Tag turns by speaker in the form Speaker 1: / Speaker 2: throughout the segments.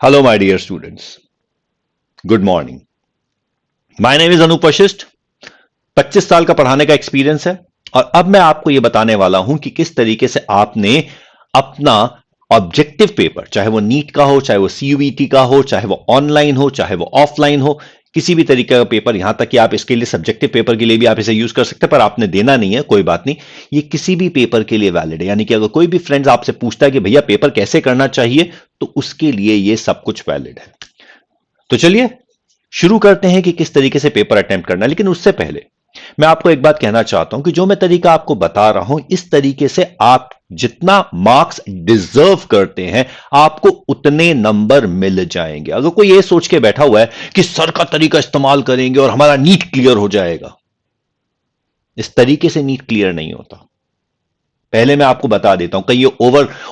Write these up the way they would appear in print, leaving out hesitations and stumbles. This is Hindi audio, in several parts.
Speaker 1: Hello my dear students, good morning. My name is Anoop Vashisht. 25 साल का पढ़ाने का एक्सपीरियंस है और अब मैं आपको यह बताने वाला हूं कि किस तरीके से आपने अपना ऑब्जेक्टिव पेपर, चाहे वो नीट का हो, चाहे वो सीयूईटी का हो, चाहे वो ऑनलाइन हो, चाहे वो ऑफलाइन हो, किसी भी तरीके का पेपर, यहां तक कि आप इसके लिए सब्जेक्टिव पेपर के लिए भी आप इसे यूज कर सकते हैं, पर आपने देना नहीं है, कोई बात नहीं। ये किसी भी पेपर के लिए वैलिड है। यानी कि अगर कोई भी फ्रेंड्स आपसे पूछता है कि भैया पेपर कैसे करना चाहिए, तो उसके लिए ये सब कुछ वैलिड है। तो चलिए शुरू करते हैं कि किस तरीके से पेपर अटेम्प्ट करना है। लेकिन उससे पहले मैं आपको एक बात कहना चाहता हूं कि जो मैं तरीका आपको बता रहा हूं, इस तरीके से आप जितना मार्क्स डिजर्व करते हैं, आपको उतने नंबर मिल जाएंगे। अगर कोई ये सोच के बैठा हुआ है कि सर का तरीका इस्तेमाल करेंगे और हमारा नीट क्लियर हो जाएगा, इस तरीके से नीट क्लियर नहीं होता। पहले मैं आपको बता देता हूं, कहीं ये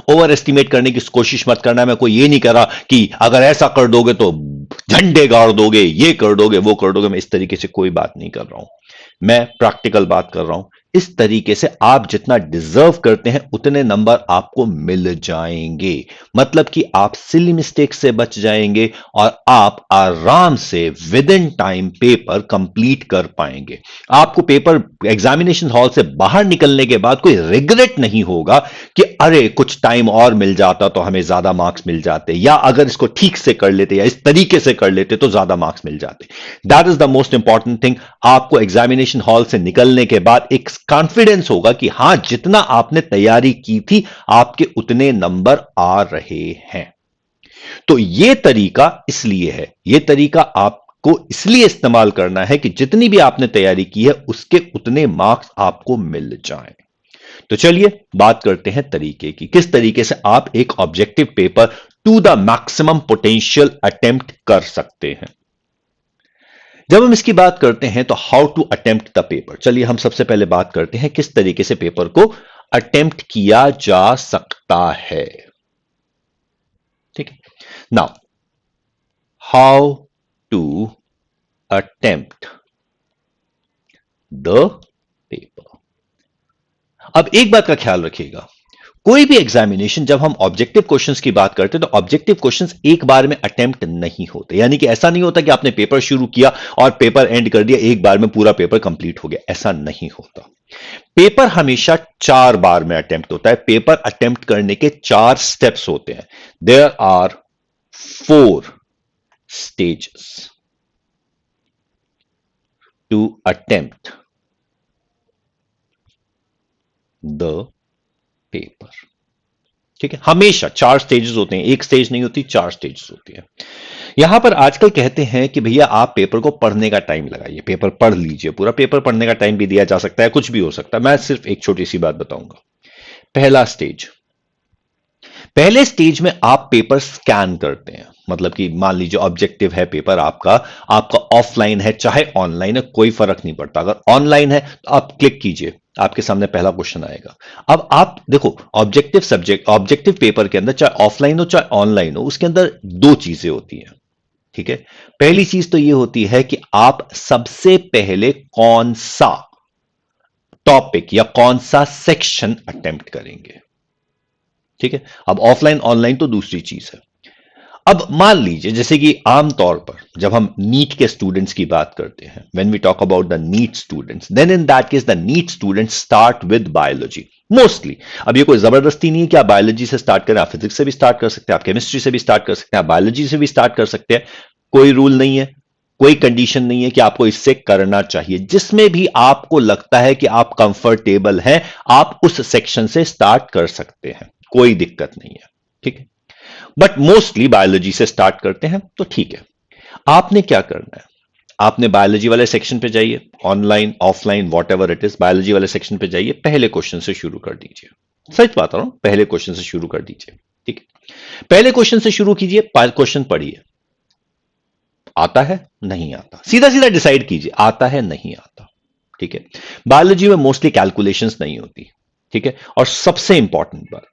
Speaker 1: ओवर एस्टिमेट करने की कोशिश मत करना। मैं कोई ये नहीं कर रहा कि अगर ऐसा कर दोगे तो झंडे गाड़ दोगे, ये कर दोगे, वो कर दोगे। मैं इस तरीके से कोई बात नहीं कर रहा हूं, मैं प्रैक्टिकल बात कर रहा हूं। इस तरीके से आप जितना डिजर्व करते हैं उतने नंबर आपको मिल जाएंगे। मतलब कि आप सिली मिस्टेक से बच जाएंगे और आप आराम से with in time paper complete कर पाएंगे। आपको पेपर एग्जामिनेशन हॉल से बाहर निकलने के बाद कोई रिग्रेट नहीं होगा कि अरे कुछ टाइम और मिल जाता तो हमें ज्यादा मार्क्स मिल जाते, या अगर इसको ठीक से कर लेते या इस तरीके से कर लेते तो ज्यादा मार्क्स मिल जाते। That is the most important thing. आपको एग्जामिनेशन हॉल से निकलने के बाद एक कॉन्फिडेंस होगा कि हां, जितना आपने तैयारी की थी आपके उतने नंबर आ रहे हैं। तो यह तरीका इसलिए है, यह तरीका आपको इसलिए इस्तेमाल करना है कि जितनी भी आपने तैयारी की है उसके उतने मार्क्स आपको मिल जाएं। तो चलिए बात करते हैं तरीके की, किस तरीके से आप एक objective paper two the maximum potential attempt कर सकते हैं। जब हम इसकी बात करते हैं तो how to attempt the paper, चलिए हम सबसे पहले बात करते हैं किस तरीके से पेपर को अटेम्प्ट किया जा सकता है। ठीक है, now how to attempt the paper. अब एक बात का ख्याल रखिएगा, कोई भी एग्जामिनेशन जब हम ऑब्जेक्टिव क्वेश्चंस की बात करते हैं तो ऑब्जेक्टिव क्वेश्चंस एक बार में अटेम्प्ट नहीं होते। यानी कि ऐसा नहीं होता कि आपने पेपर शुरू किया और पेपर एंड कर दिया, एक बार में पूरा पेपर कंप्लीट हो गया, ऐसा नहीं होता। पेपर हमेशा 4 बार में अटेम्प्ट होता है। पेपर अटेम्प्ट करने के 4 स्टेप्स होते हैं। There are 4 stages to attempt the paper. ठीक है, हमेशा 4 स्टेजेस होते हैं, एक स्टेज नहीं होती, 4 स्टेजेस होती है। यहां पर आजकल कहते हैं कि भैया आप पेपर को पढ़ने का टाइम लगाइए, पेपर पढ़ लीजिए। पूरा पेपर पढ़ने का टाइम भी दिया जा सकता है, कुछ भी हो सकता है। मैं सिर्फ एक छोटी सी बात बताऊंगा। पहला स्टेज, पहले स्टेज में आप पेपर स्कैन करते हैं। मतलब कि मान लीजिए ऑब्जेक्टिव है पेपर आपका, आपका ऑफलाइन है चाहे ऑनलाइन है, कोई फर्क नहीं पड़ता। अगर ऑनलाइन है तो आप क्लिक कीजिए, आपके सामने पहला क्वेश्चन आएगा। अब आप देखो, ऑब्जेक्टिव सब्जेक्ट, ऑब्जेक्टिव पेपर के अंदर चाहे ऑफलाइन हो चाहे ऑनलाइन हो, उसके अंदर 2 चीजें होती हैं। ठीक है, पहली चीज तो यह होती है कि आप सबसे पहले कौन सा टॉपिक या कौन सा सेक्शन अटेम्प्ट करेंगे। ठीक है, अब ऑफलाइन ऑनलाइन तो दूसरी चीज है। अब मान लीजिए जैसे कि आमतौर पर जब हम नीट के स्टूडेंट्स की बात करते हैं, when we talk about the NEET students, then in that case the NEET students start with biology mostly. अब ये कोई जबरदस्ती नहीं है कि आप बायोलॉजी से स्टार्ट करें, आप फिजिक्स से भी स्टार्ट कर सकते हैं, आप केमिस्ट्री से भी स्टार्ट कर सकते हैं, आप बायोलॉजी से भी स्टार्ट कर सकते हैं। कोई रूल नहीं है, कोई कंडीशन नहीं है कि आपको इससे करना चाहिए। जिसमें भी आपको लगता है कि आप कंफर्टेबल हैं, आप उस सेक्शन से स्टार्ट कर सकते हैं, कोई दिक्कत नहीं है। ठीक है, बट मोस्टली बायोलॉजी से स्टार्ट करते हैं, तो ठीक है। आपने क्या करना है, आपने बायोलॉजी वाले सेक्शन पे जाइए, online offline what ever it is, biology वाले सेक्शन पे जाइए, पहले क्वेश्चन से शुरू कर दीजिए। सच बात रहा हूं, पहले क्वेश्चन से शुरू कर दीजिए। ठीक है, पहले क्वेश्चन से शुरू कीजिए, क्वेश्चन पढ़िए। आता है नहीं आता, सीधा सीधा डिसाइड कीजिए, आता है नहीं आता। ठीक है, बायोलॉजी में मोस्टली कैलकुलेशंस नहीं होती। ठीक है, और सबसे इंपॉर्टेंट बात,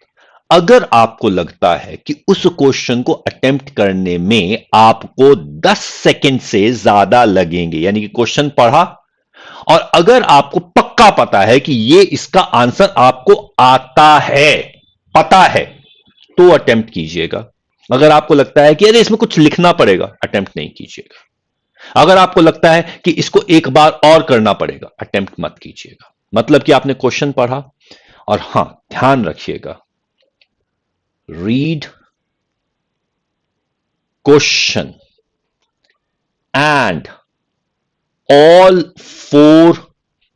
Speaker 1: अगर आपको लगता है कि उस क्वेश्चन को अटेम्प्ट करने में आपको 10 सेकंड से ज्यादा लगेंगे, यानी कि क्वेश्चन पढ़ा और अगर आपको पक्का पता है कि ये इसका आंसर आपको आता है, पता है, तो अटेम्प्ट कीजिएगा। अगर आपको लगता है कि अरे इसमें कुछ लिखना पड़ेगा, अटेम्प्ट नहीं कीजिएगा। अगर आपको लगता है कि इसको एक बार और करना पड़ेगा, अटेम्प्ट मत कीजिएगा। मतलब कि आपने क्वेश्चन पढ़ा, और हां, ध्यान रखिएगा, read question and all 4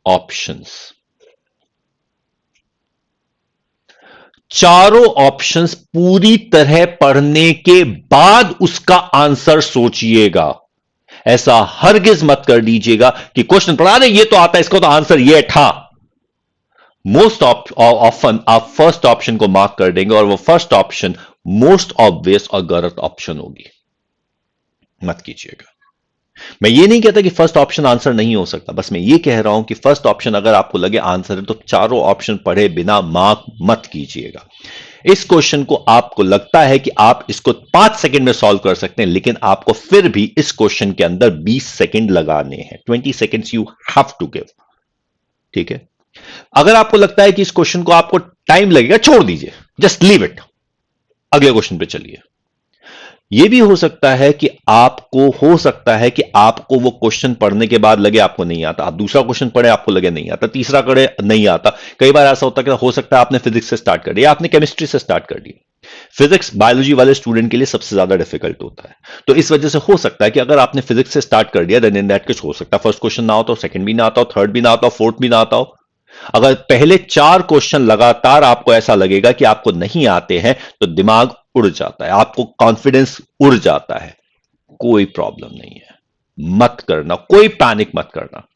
Speaker 1: options. चारों ऑप्शंस पूरी तरह पढ़ने के बाद उसका आंसर सोचिएगा। ऐसा हरगिज मत कर दीजिएगा कि क्वेश्चन पढ़ा रहे ये तो आता है, इसको तो आंसर ये था। मोस्ट ऑफन आप फर्स्ट ऑप्शन को मार्क कर देंगे और वो फर्स्ट ऑप्शन मोस्ट ऑब्वियस और गलत ऑप्शन होगी। मत कीजिएगा। मैं ये नहीं कहता कि फर्स्ट ऑप्शन आंसर नहीं हो सकता, बस मैं ये कह रहा हूं कि फर्स्ट ऑप्शन अगर आपको लगे आंसर है तो चारों ऑप्शन पढ़े बिना मार्क मत कीजिएगा। इस क्वेश्चन को आपको लगता है कि आप इसको 5 सेकंड में सॉल्व कर सकते हैं, लेकिन आपको फिर भी इस क्वेश्चन के अंदर 20 सेकंड लगाने हैं। 20 seconds you have to give. ठीक है। अगर आपको लगता है कि इस क्वेश्चन को आपको टाइम लगेगा, छोड़ दीजिए, जस्ट लीव इट, अगले क्वेश्चन पे चलिए। यह भी हो सकता है कि आपको वो क्वेश्चन पढ़ने के बाद लगे आपको नहीं आता, आप दूसरा क्वेश्चन पढ़े आपको लगे नहीं आता, तीसरा करे नहीं आता। कई बार ऐसा होता है कि हो सकता है आपने फिजिक्स से स्टार्ट कर दिया, आपने केमिस्ट्री से स्टार्ट कर दिया। फिजिक्स बायोलॉजी वाले स्टूडेंट के लिए सबसे ज्यादा डिफिकल्ट होता है, तो इस वजह से हो सकता है कि अगर आपने फिजिक्स से स्टार्ट कर दिया, देन इन दैट केस हो सकता है फर्स्ट क्वेश्चन ना आता हो, सेकंड भी ना आता हो, थर्ड भी ना आता हो, फोर्थ भी ना आता हो। अगर पहले 4 क्वेश्चन लगातार आपको ऐसा लगेगा कि आपको नहीं आते हैं, तो दिमाग उड़ जाता है, आपको कॉन्फिडेंस उड़ जाता है। कोई प्रॉब्लम नहीं है, मत करना, कोई पैनिक मत करना।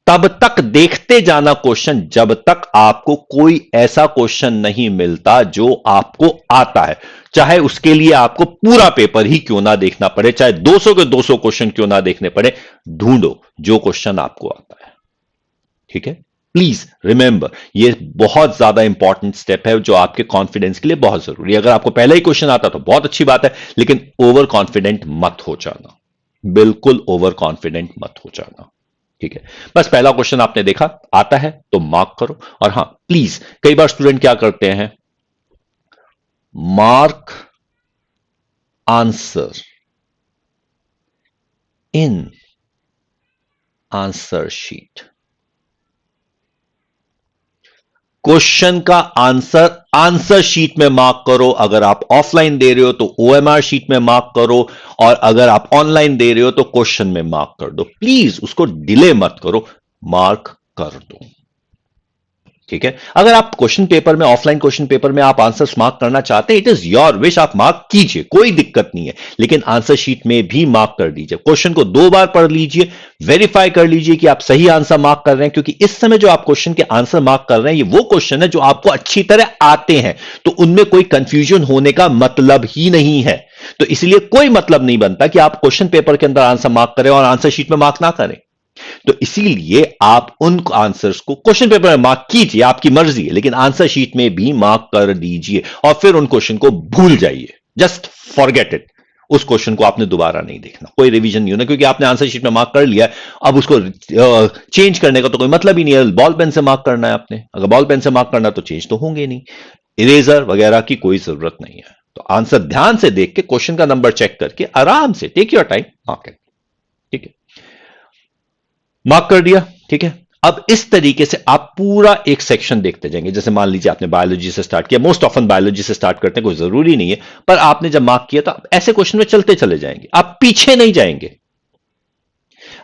Speaker 1: तब तक देखते जाना क्वेश्चन जब तक आपको कोई ऐसा क्वेश्चन नहीं मिलता जो आपको आता है, चाहे उसके लिए आपको पूरा पेपर ही क्यों ना देखना पड़े, चाहे 200 के 200 क्वेश्चन क्यों ना देखने पड़े, ढूंढो जो क्वेश्चन आपको आता है। ठीक है। प्लीज रिमेंबर, ये बहुत ज्यादा इंपॉर्टेंट स्टेप है जो आपके कॉन्फिडेंस के लिए बहुत जरूरी है। अगर आपको पहले ही क्वेश्चन आता तो बहुत अच्छी बात है, लेकिन ओवर कॉन्फिडेंट मत हो जाना, बिल्कुल ओवर कॉन्फिडेंट मत हो जाना। ठीक है। बस पहला क्वेश्चन आपने देखा, आता है तो मार्क करो। और हां प्लीज, कई बार स्टूडेंट क्या करते हैं, mark answer in answer sheet. Question का आंसर शीट में मार्क करो। अगर आप ऑफलाइन दे रहे हो तो ओएमआर शीट में मार्क करो, और अगर आप ऑनलाइन दे रहे हो तो क्वेश्चन में मार्क कर दो। प्लीज उसको डिले मत करो, मार्क कर दो। ठीक है। अगर आप क्वेश्चन पेपर में, ऑफलाइन क्वेश्चन पेपर में आप आंसर्स मार्क करना चाहते हैं, इट इज योर विश, आप मार्क कीजिए, कोई दिक्कत नहीं है, लेकिन आंसर शीट में भी मार्क कर दीजिए। क्वेश्चन को 2 बार पढ़ लीजिए, वेरीफाई कर लीजिए कि आप सही आंसर मार्क कर रहे हैं, क्योंकि इस समय जो आप क्वेश्चन के आंसर मार्क कर रहे हैं, ये वो क्वेश्चन है जो आपको अच्छी तरह आते हैं, तो उनमें कोई कंफ्यूजन होने का मतलब ही नहीं है। तो इसलिए कोई मतलब नहीं बनता कि आप क्वेश्चन पेपर के अंदर आंसर मार्क करें और आंसर शीट में मार्क ना करें। तो इसीलिए आप उन आंसर्स को क्वेश्चन पेपर में मार्क कीजिए, आपकी मर्जी है, लेकिन आंसर शीट में भी मार्क कर दीजिए, और फिर उन क्वेश्चन को भूल जाइए, जस्ट फॉरगेट इट। उस क्वेश्चन को आपने दोबारा नहीं देखना, कोई रिवीजन नहीं होना, क्योंकि आपने आंसर शीट में मार्क कर लिया, अब उसको चेंज करने का तो कोई मतलब ही नहीं है। बॉल पेन से मार्क करना है आपने, अगर बॉल पेन से मार्क करना तो चेंज तो होंगे नहीं, इरेजर वगैरह की कोई जरूरत नहीं है। तो आंसर ध्यान से देख के, क्वेश्चन का नंबर चेक करके, आराम से take your time, mark it. ठीक है, मार्क कर दिया। ठीक है। अब इस तरीके से आप पूरा एक सेक्शन देखते जाएंगे। जैसे मान लीजिए आपने बायोलॉजी से स्टार्ट किया, मोस्ट ऑफन बायोलॉजी से स्टार्ट करते हैं, कोई जरूरी नहीं है, पर आपने जब मार्क किया तो आप ऐसे क्वेश्चन में चलते चले जाएंगे, आप पीछे नहीं जाएंगे,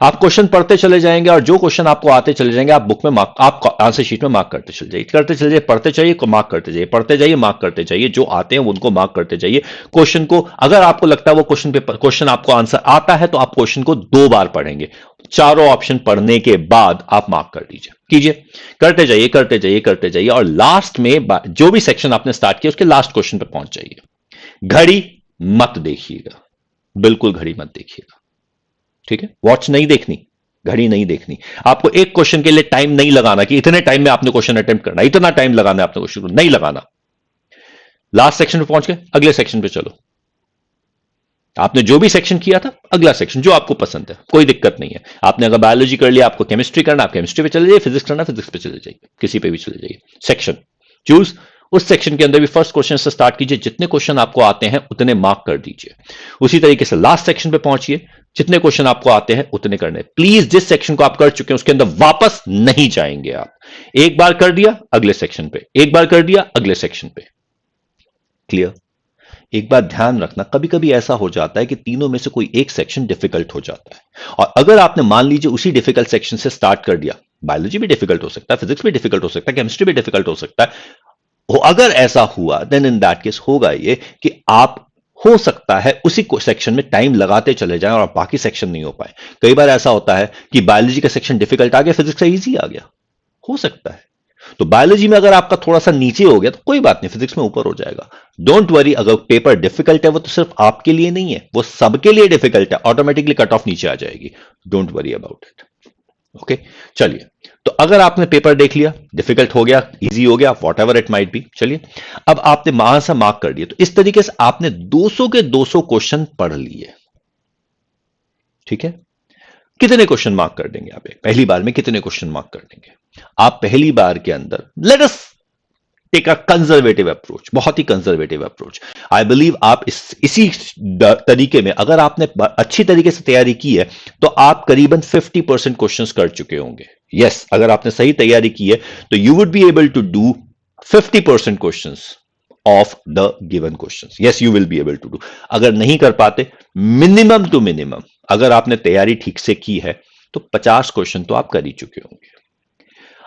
Speaker 1: आप क्वेश्चन पढ़ते चले जाएंगे, और जो क्वेश्चन आपको आते चले जाएंगे आप बुक में मार्क, आप आंसर शीट में मार्क करते चले जाइए, करते चले जाइए, पढ़ते चाहिए, मार्क करते जाइए, पढ़ते जाइए, मार्क करते जाइए, जो आते हैं उनको मार्क करते जाइए। क्वेश्चन को, अगर आपको लगता है वो क्वेश्चन आपको आंसर आता है, तो आप क्वेश्चन को 2 बार पढ़ेंगे, चारों ऑप्शन पढ़ने के बाद आप मार्क कर दीजिए, कीजिए, करते जाइए, करते जाइए, करते जाइए, और लास्ट में जो भी सेक्शन आपने स्टार्ट किया उसके लास्ट क्वेश्चन पे पहुंच जाइए। घड़ी मत देखिएगा, बिल्कुल घड़ी मत देखिएगा। ठीक है। वॉच नहीं देखनी, घड़ी नहीं देखनी। आपको एक क्वेश्चन के लिए टाइम नहीं लगाना कि इतने टाइम में आपने क्वेश्चन अटेम्प्ट करना, इतना टाइम लगाना है आपने क्वेश्चन को, नहीं लगाना। लास्ट सेक्शन पे पहुंच के अगले सेक्शन पे चलो। आपने जो भी सेक्शन किया था, अगला सेक्शन जो आपको पसंद है, कोई दिक्कत नहीं है। आपने अगर बायोलॉजी कर लिया, आपको केमिस्ट्री करना, आप केमिस्ट्री पे चले जाइए, फिजिक्स करना, फिजिक्स पे चले जाइए, किसी पे भी चले जाइए, सेक्शन चूज, उस सेक्शन के अंदर भी फर्स्ट क्वेश्चन से स्टार्ट कीजिए, जितने क्वेश्चन आपको आते हैं उतने मार्क कर दीजिए। उसी तरीके से लास्ट सेक्शन पे पहुंचिए, जितने क्वेश्चन आपको आते हैं उतने करने। प्लीज जिस सेक्शन को आप कर चुके हैं उसके अंदर वापस नहीं जाएंगे आप। एक बार कर दिया अगले सेक्शन पे, एक बार कर दिया अगले सेक्शन पे। क्लियर? एक बात ध्यान रखना, कभी कभी ऐसा हो जाता है कि तीनों में से कोई एक सेक्शन डिफिकल्ट हो जाता है, और अगर आपने मान लीजिए उसी डिफिकल्ट सेक्शन से स्टार्ट कर दिया, बायोलॉजी भी डिफिकल्ट हो सकता है, फिजिक्स भी डिफिकल्ट हो सकता है, केमिस्ट्री भी डिफिकल्ट हो सकता है, अगर ऐसा हुआ देन इन दैट केस होगा ये कि आप हो सकता है उसी सेक्शन में टाइम लगाते चले जाएं और बाकी सेक्शन नहीं हो पाए। कई बार ऐसा होता है कि बायोलॉजी का सेक्शन डिफिकल्ट आ गया, फिजिक्स का इजी आ गया, हो सकता है। तो बायोलॉजी में अगर आपका थोड़ा सा नीचे हो गया तो कोई बात नहीं, फिजिक्स में ऊपर हो जाएगा। डोंट वरी, अगर पेपर डिफिकल्ट है वो तो सिर्फ आपके लिए नहीं है, वो सबके लिए डिफिकल्ट है, ऑटोमेटिकली कट ऑफ नीचे आ जाएगी। Don't worry about it. Okay, चलिए, तो अगर आपने पेपर देख लिया, डिफिकल्ट हो गया, इजी हो गया, what ever it might be, चलिए अब आपने वहां से मार्क कर दिया। तो इस तरीके से आपने 200 के 200 क्वेश्चन पढ़ लिए। ठीक है, कितने क्वेश्चन मार्क कर देंगे आप पहली बार में? कितने क्वेश्चन मार्क कर देंगे आप पहली बार के अंदर? Let us take a conservative approach, बहुत ही कंजर्वेटिव अप्रोच। आई बिलीव आप इसी तरीके में अगर आपने अच्छी तरीके से तैयारी की है तो आप करीबन 50% क्वेश्चंस कर चुके होंगे। यस, अगर आपने सही तैयारी की है तो you would be able to do 50% questions of the given questions. Yes, you will be able to do. अगर नहीं कर पाते, मिनिमम टू मिनिमम अगर आपने तैयारी ठीक से की है तो 50 क्वेश्चन तो आप कर ही चुके होंगे।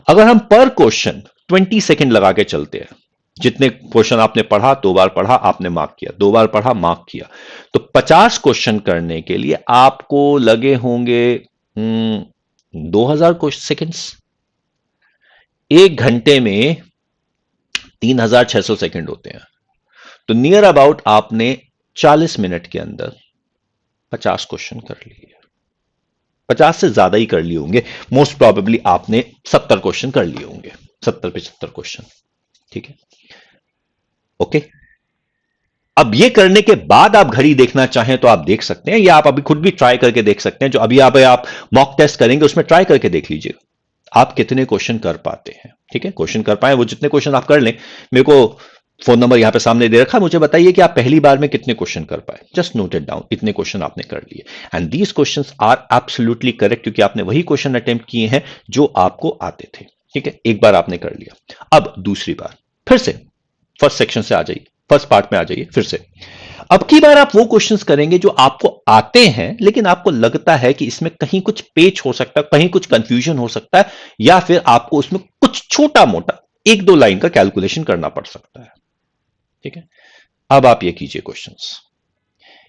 Speaker 1: अगर हम पर क्वेश्चन 20 सेकंड लगा के चलते हैं, जितने क्वेश्चन आपने पढ़ा, 2 बार पढ़ा आपने मार्क किया, 2 बार पढ़ा मार्क किया, तो 50 क्वेश्चन करने के लिए आपको लगे होंगे 2000 सेकंड्स। 1 घंटे में 3600 सेकंड होते हैं, तो नियर अबाउट आपने 40 मिनट के अंदर 50 क्वेश्चन कर लिए। 50 से ज्यादा ही कर लिए होंगे, मोस्ट प्रोबेबली आपने 70 क्वेश्चन कर लिए होंगे, 70-75 क्वेश्चन। ठीक है, ओके। अब ये करने के बाद आप घड़ी देखना चाहें तो आप देख सकते हैं, या आप अभी खुद भी ट्राई करके देख सकते हैं। जो अभी आप मॉक टेस्ट करेंगे उसमें ट्राई करके देख लीजिएगा आप कितने क्वेश्चन कर पाते हैं। ठीक है, क्वेश्चन कर पाए वो जितने क्वेश्चन आप कर लें, मेरे को फोन नंबर यहां पे सामने दे रखा है, मुझे बताइए कि आप पहली बार में कितने क्वेश्चन कर पाए। जस्ट नोट इट डाउन, इतने क्वेश्चन आपने कर लिए, and these questions are absolutely correct, क्योंकि आपने वही क्वेश्चन अटेम्प्ट किए हैं जो आपको आते थे। ठीक है, एक बार आपने कर लिया। अब दूसरी बार फिर से फर्स्ट सेक्शन से आ जाइए, फर्स्ट पार्ट में आ जाइए फिर से। अब की बार आप वो क्वेश्चंस करेंगे जो आपको आते हैं, लेकिन आपको लगता है कि इसमें कहीं कुछ पेच हो सकता है, कहीं कुछ कंफ्यूजन हो सकता है, या फिर आपको उसमें कुछ छोटा मोटा 1-2 लाइन का कैलकुलेशन करना पड़ सकता है। ठीक है, अब आप ये कीजिए क्वेश्चंस।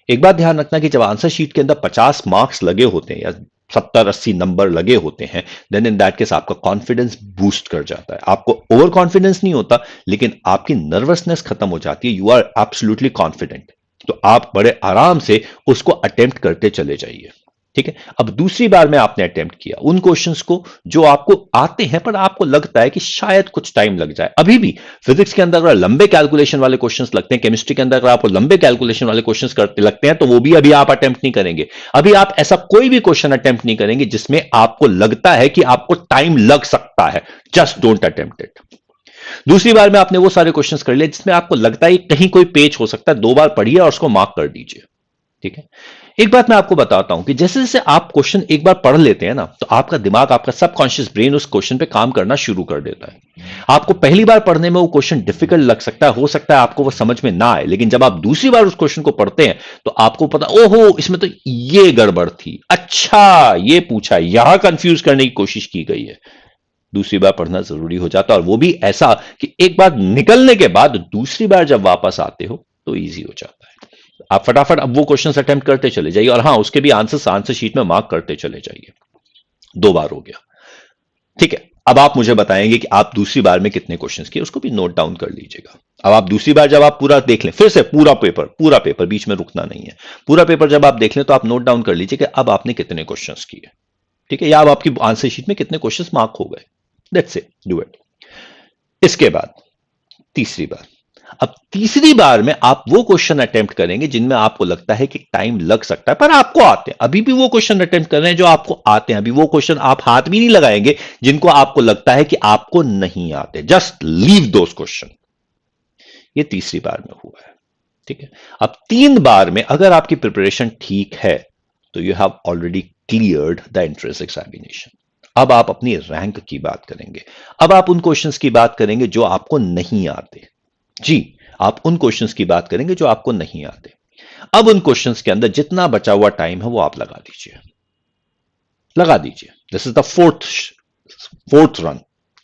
Speaker 1: एक बात ध्यान रखना कि जब आंसर शीट के अंदर 50 मार्क्स लगे होते हैं या 70-80 नंबर लगे होते हैं, देन इन दैट केस आपका कॉन्फिडेंस बूस्ट कर जाता है। आपको ओवर कॉन्फिडेंस नहीं होता, लेकिन आपकी नर्वसनेस खत्म हो जाती है। यू आर एब्सोल्युटली कॉन्फिडेंट, तो आप बड़े आराम से उसको अटेम्प्ट करते चले जाइए। ठीक है, अब दूसरी बार में आपने अटेम्प्ट किया उन क्वेश्चंस को जो आपको आते हैं, पर आपको लगता है कि शायद कुछ टाइम लग जाए। अभी भी फिजिक्स के अंदर अगर लंबे कैलकुलेशन वाले क्वेश्चंस लगते हैं, केमिस्ट्री के अंदर अगर आपको लंबे कैलकुलेशन वाले क्वेश्चंस करते लगते हैं, तो वो भी अभी आप अटेम्प्ट नहीं करेंगे। अभी आप ऐसा कोई भी क्वेश्चन अटेम्प्ट नहीं करेंगे जिसमें आपको लगता है कि आपको टाइम लग सकता है। Just don't attempt it. दूसरी बार में आपने वो सारे क्वेश्चंस कर लिए जिसमें आपको लगता है कहीं कोई पेच हो सकता है, 2 बार पढ़िए और उसको मार्क कर दीजिए। ठीक है, एक बात मैं आपको बताता हूं कि जैसे जैसे आप क्वेश्चन एक बार पढ़ लेते हैं ना, तो आपका दिमाग, आपका सबकॉन्शियस ब्रेन उस क्वेश्चन पे काम करना शुरू कर देता है। आपको पहली बार पढ़ने में वो क्वेश्चन डिफिकल्ट लग सकता है, हो सकता है आपको वो समझ में ना आए, लेकिन जब आप दूसरी बार उस क्वेश्चन को पढ़ते हैं तो आपको पता, ओहो इसमें तो ये गड़बड़ थी, अच्छा ये पूछा, यहां कंफ्यूज करने की कोशिश की गई है। दूसरी बार पढ़ना जरूरी हो जाता है, और वो भी ऐसा कि एक बार निकलने के बाद दूसरी बार जब वापस आते हो तो ईजी हो जाता है। आप फटाफट अब वो क्वेश्चन अटेम्प्ट करते चले जाइए, और हां उसके भी आंसर शीट में मार्क करते चले जाइए। 2 बार हो गया। ठीक है, अब आप मुझे बताएंगे कि आप दूसरी बार में कितने क्वेश्चंस किए, उसको भी नोट डाउन कर लीजिएगा। अब आप दूसरी बार जब आप पूरा देख लें, फिर से पूरा पेपर बीच में रुकना नहीं है, पूरा पेपर जब आप देख लें तो आप नोट डाउन कर लीजिए कि अब आपने कितने क्वेश्चंस किए। ठीक है, या अब आपकी आंसर शीट में कितने क्वेश्चंस मार्क हो गए। That's it, do it. इसके बाद तीसरी बार, अब तीसरी बार में आप वो क्वेश्चन अटेम्प्ट करेंगे जिनमें आपको लगता है कि टाइम लग सकता है, पर आपको आते हैं। अभी भी वो क्वेश्चन अटेम्प्ट कर रहे हैं जो आपको आते हैं। अभी वो क्वेश्चन आप हाथ भी नहीं लगाएंगे जिनको आपको लगता है कि आपको नहीं आते। Just leave those question. ये तीसरी बार में हुआ है। ठीक है, अब 3 बार में अगर आपकी प्रिपरेशन ठीक है तो you have already cleared the entrance examination. अब आप अपनी रैंक की बात करेंगे। अब आप उन क्वेश्चंस की बात करेंगे जो आपको नहीं आते। जी, आप उन क्वेश्चंस की बात करेंगे जो आपको नहीं आते। अब उन क्वेश्चंस के अंदर जितना बचा हुआ टाइम है वो आप लगा दीजिए, लगा दीजिए। This is the fourth run,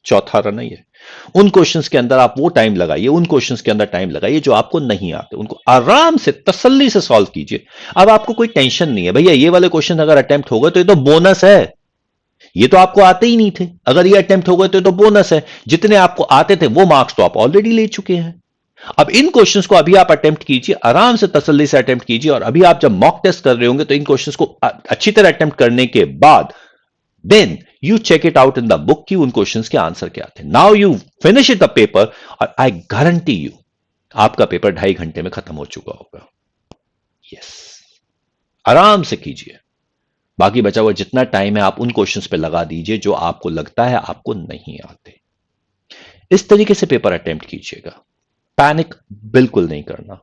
Speaker 1: चौथा रन है ये। उन क्वेश्चंस के अंदर आप वो टाइम लगाइए, उन क्वेश्चंस के अंदर टाइम लगाइए जो आपको नहीं आते, उनको आराम से तसल्ली से सॉल्व कीजिए। अब आपको कोई टेंशन नहीं है, भैया ये वाले क्वेश्चन अगर अटेम्प्ट हो गए तो ये तो बोनस है, ये तो आपको आते ही नहीं थे, अगर ये अटेम्प्ट हो गए तो ये तो बोनस है। जितने आपको आते थे वो मार्क्स तो आप ऑलरेडी ले चुके हैं। अब इन क्वेश्चंस को अभी आप अटेम्प्ट कीजिए, आराम से तसल्ली से अटेम्प्ट कीजिए, और अभी आप जब मॉक टेस्ट कर रहे होंगे तो इन क्वेश्चंस को अच्छी तरह अटेम्प्ट करने के बाद then you check it out in the book कि उन क्वेश्चंस के आंसर क्या थे। Now you finish it the paper, और आई गारंटी यू आपका पेपर 2.5 घंटे में खत्म हो चुका होगा। यस, आराम से कीजिए। बाकी बचा हुआ जितना टाइम है आप उन क्वेश्चंस पे लगा दीजिए जो आपको लगता है आपको नहीं आते। इस तरीके से पेपर अटेम्प्ट कीजिएगा, पैनिक बिल्कुल नहीं करना।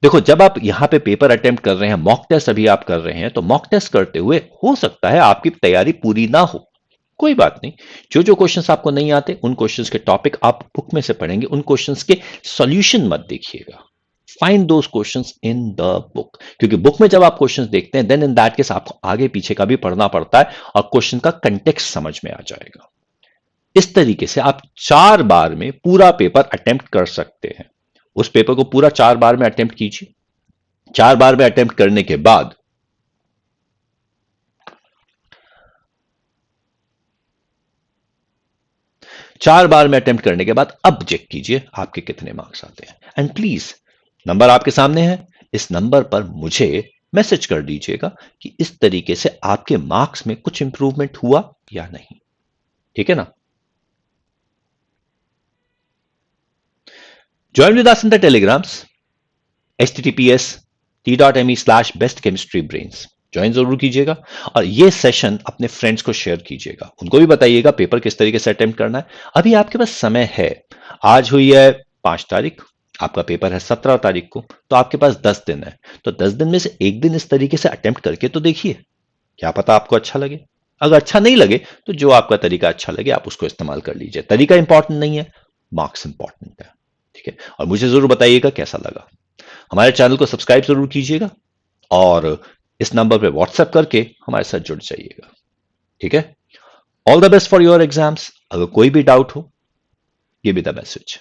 Speaker 1: देखो, जब आप यहां पे पेपर अटेम्प्ट कर रहे हैं, मॉक टेस्ट अभी आप कर रहे हैं, तो मॉक टेस्ट करते हुए हो सकता है आपकी तैयारी पूरी ना हो, कोई बात नहीं। जो जो क्वेश्चंस आपको नहीं आते उन क्वेश्चंस के टॉपिक आप बुक में से पढ़ेंगे, उन क्वेश्चंस के सॉल्यूशन मत देखिएगा। Find those questions in the book, क्योंकि बुक में जब आप क्वेश्चंस देखते हैं देन इन दैट केस आपको आगे पीछे का भी पढ़ना पड़ता है और क्वेश्चन का कंटेक्स्ट समझ में आ जाएगा। इस तरीके से आप 4 बार में पूरा पेपर अटेम्प्ट कर सकते हैं। उस पेपर को पूरा 4 बार में अटेम्प्ट कीजिए। 4 बार में अटेम्प्ट करने के बाद अब चेक कीजिए आपके कितने मार्क्स आते हैं। एंड प्लीज, नंबर आपके सामने है, इस नंबर पर मुझे मैसेज कर दीजिएगा कि इस तरीके से आपके मार्क्स में कुछ इंप्रूवमेंट हुआ या नहीं। ठीक है ना? Join with us in the telegrams, https:/bestchemistrybrains join जरूर कीजिएगा, और ये सेशन अपने फ्रेंड्स को शेयर कीजिएगा, उनको भी बताइएगा पेपर किस तरीके से अटेम्प्ट करना है। अभी आपके पास समय है, आज हुई है 5 तारीख, आपका पेपर है 17 तारीख को, तो आपके पास 10 दिन है। तो 10 दिन में से एक दिन इस तरीके से अटेम्प्ट करके तो देखिए, क्या पता आपको अच्छा लगे। अगर अच्छा नहीं लगे तो जो आपका तरीका अच्छा लगे आप उसको इस्तेमाल कर लीजिए। तरीका इंपॉर्टेंट नहीं है, मार्क्स इंपॉर्टेंट है। ठीक है, और मुझे जरूर बताइएगा कैसा लगा। हमारे चैनल को सब्सक्राइब जरूर कीजिएगा, और इस नंबर पे व्हाट्सएप करके हमारे साथ जुड़ जाइएगा। ठीक है, all the best for your exams. अगर कोई भी डाउट हो, गिव मी द मैसेज।